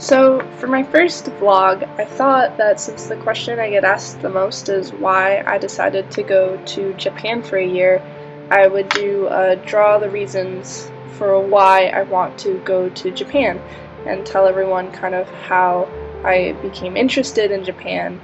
So, for my first vlog, I thought that since the question I get asked the most is why I decided to go to Japan for a year, I would do draw the reasons for why I want to go to Japan and tell everyone kind of how I became interested in Japan.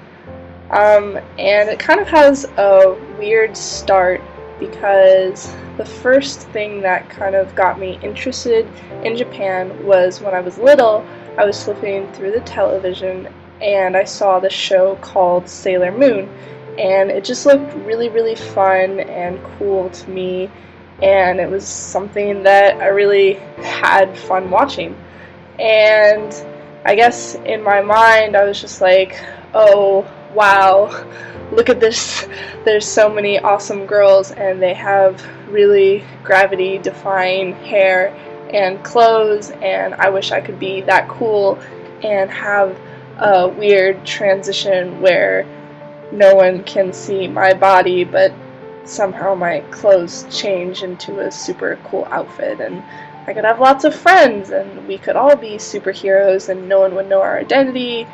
And it kind of has a weird start because the first thing that kind of got me interested in Japan was when I was little. I was flipping through the television and I saw this show called Sailor Moon, and it just looked really, really fun and cool to me, and it was something that I really had fun watching. And I guess in my mind I was just like, oh wow, look at this, there's so many awesome girls and they have really gravity defying hair and clothes, and I wish I could be that cool and have a weird transition where no one can see my body but somehow my clothes change into a super cool outfit, and I could have lots of friends and we could all be superheroes and no one would know our identity,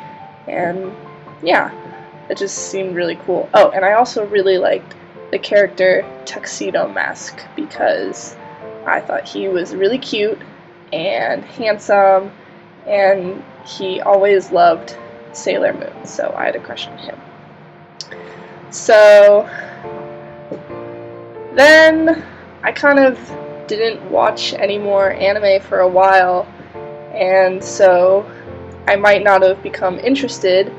and yeah, it just seemed really cool. Oh, and I also really liked the character Tuxedo Mask because I thought he was really cute and handsome, and he always loved Sailor Moon, so I had a crush on him. So then I kind of didn't watch any more anime for a while, and so I might not have become interested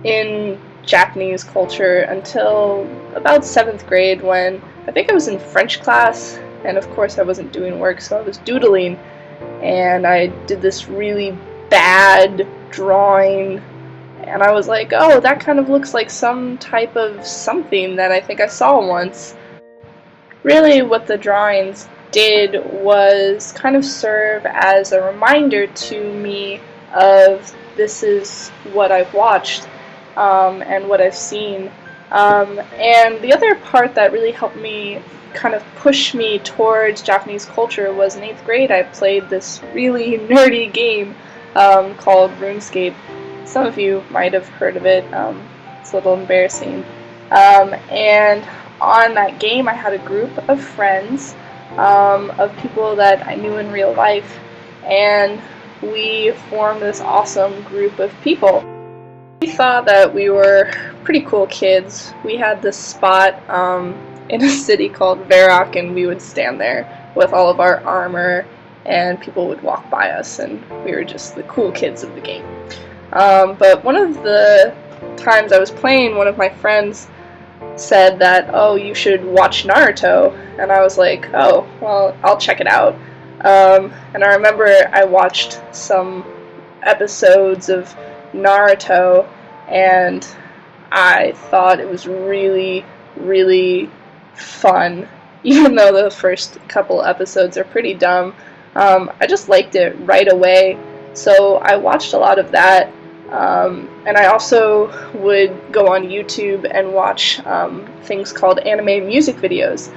in Japanese culture until about 7th grade, when I think I was in French class, and of course I wasn't doing work, so I was doodling, and I did this really bad drawing, and I was like, oh, that kind of looks like some type of something that I think I saw once. Really, what the drawings did was kind of serve as a reminder to me of this is what I've watched and what I've seen. And the other part that really helped me kind of push me towards Japanese culture was in 8th grade I played this really nerdy game called RuneScape. Some of you might have heard of it. It's a little embarrassing. And on that game I had a group of friends, of people that I knew in real life, and we formed this awesome group of people. We thought that we were pretty cool kids. We had this spot in a city called Varrock, and we would stand there with all of our armor, and people would walk by us, and we were just the cool kids of the game. But one of the times I was playing, one of my friends said that, oh, you should watch Naruto, and I was like, oh, well, I'll check it out. And I remember I watched some episodes of Naruto, and I thought it was really, really fun, even though the first couple episodes are pretty dumb. I just liked it right away, so I watched a lot of that, and I also would go on YouTube and watch things called anime music videos,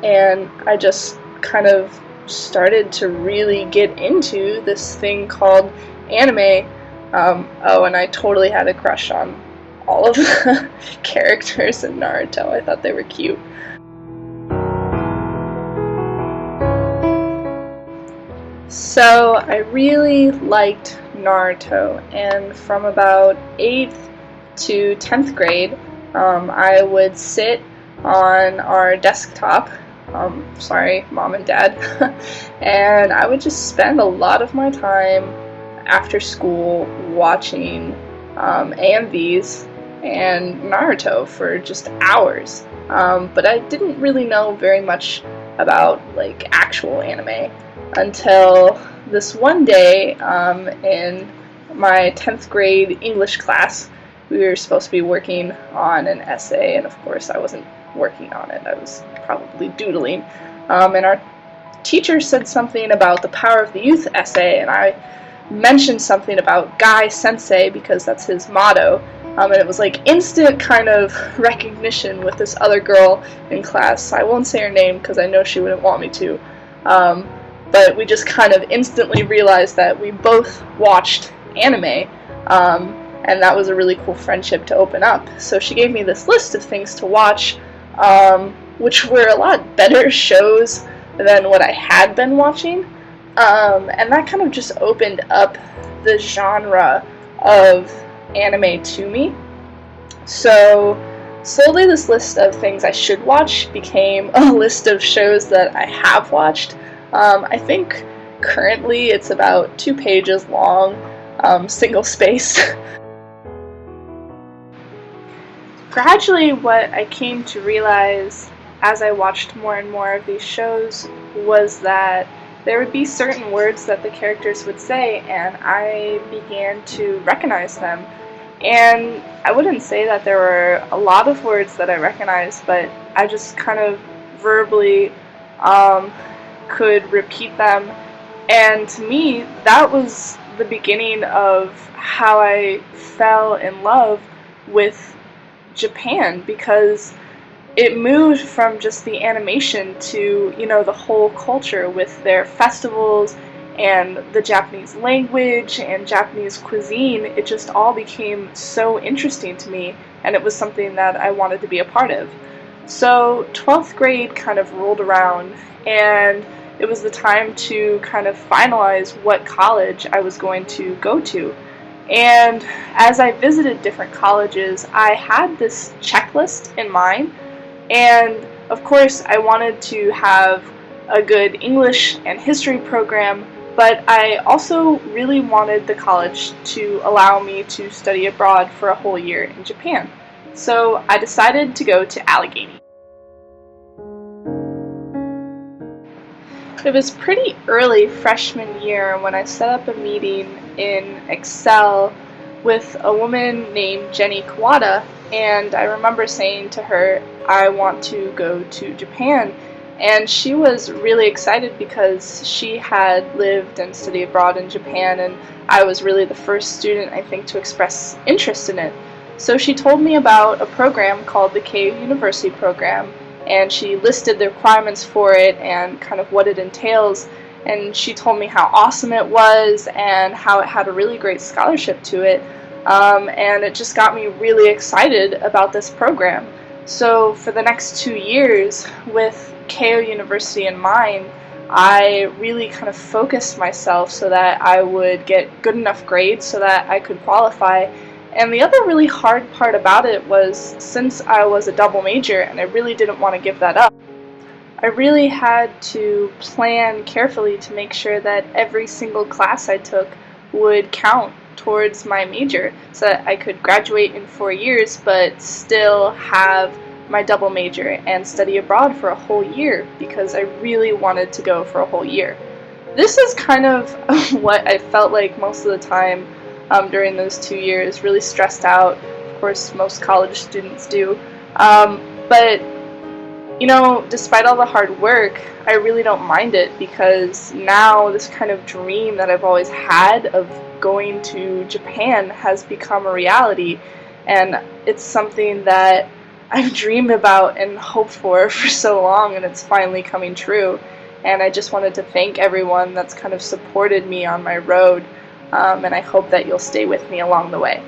and I just kind of started to really get into this thing called anime. Oh, and I totally had a crush on all of the characters in Naruto. I thought they were cute. So I really liked Naruto, and from about 8th to 10th grade, I would sit on our desktop, sorry, mom and dad, and I would just spend a lot of my time after school watching AMVs and Naruto for just hours, but I didn't really know very much about like actual anime until this one day in my 10th grade English class. We were supposed to be working on an essay, and of course I wasn't working on it, I was probably doodling, and our teacher said something about the Power of the Youth essay, and I mentioned something about Guy Sensei because that's his motto, and it was like instant kind of recognition with this other girl in class. I won't say her name because I know she wouldn't want me to, but we just kind of instantly realized that we both watched anime, and that was a really cool friendship to open up. So she gave me this list of things to watch, which were a lot better shows than what I had been watching, and that kind of just opened up the genre of anime to me. So slowly this list of things I should watch became a list of shows that I have watched. I think currently it's about 2 pages long, single space. Gradually, what I came to realize as I watched more and more of these shows was that there would be certain words that the characters would say, and I began to recognize them. And I wouldn't say that there were a lot of words that I recognized, but I just kind of verbally could repeat them. And to me, that was the beginning of how I fell in love with Japan, because it moved from just the animation to, the whole culture with their festivals and the Japanese language and Japanese cuisine. It just all became so interesting to me, and it was something that I wanted to be a part of. So 12th grade kind of rolled around, and it was the time to kind of finalize what college I was going to go to. And as I visited different colleges, I had this checklist in mind, and of course I wanted to have a good English and history program, but I also really wanted the college to allow me to study abroad for a whole year in Japan. So I decided to go to Allegheny. It was pretty early freshman year when I set up a meeting in Excel with a woman named Jenny Kawada, and I remember saying to her, I want to go to Japan. And she was really excited because she had lived and studied abroad in Japan, and I was really the first student, I think, to express interest in it. So she told me about a program called the Keio University program, and she listed the requirements for it and kind of what it entails, and she told me how awesome it was and how it had a really great scholarship to it, and it just got me really excited about this program. So for the next 2 years, with Keio University in mind, I really kind of focused myself so that I would get good enough grades so that I could qualify. And the other really hard part about it was, since I was a double major and I really didn't want to give that up, I really had to plan carefully to make sure that every single class I took would count towards my major so that I could graduate in 4 years but still have my double major and study abroad for a whole year, because I really wanted to go for a whole year. This is kind of what I felt like most of the time during those 2 years, really stressed out. Of course, most college students do. But despite all the hard work, I really don't mind it, because now this kind of dream that I've always had of going to Japan has become a reality, and it's something that I've dreamed about and hoped for so long, and it's finally coming true. And I just wanted to thank everyone that's kind of supported me on my road, and I hope that you'll stay with me along the way.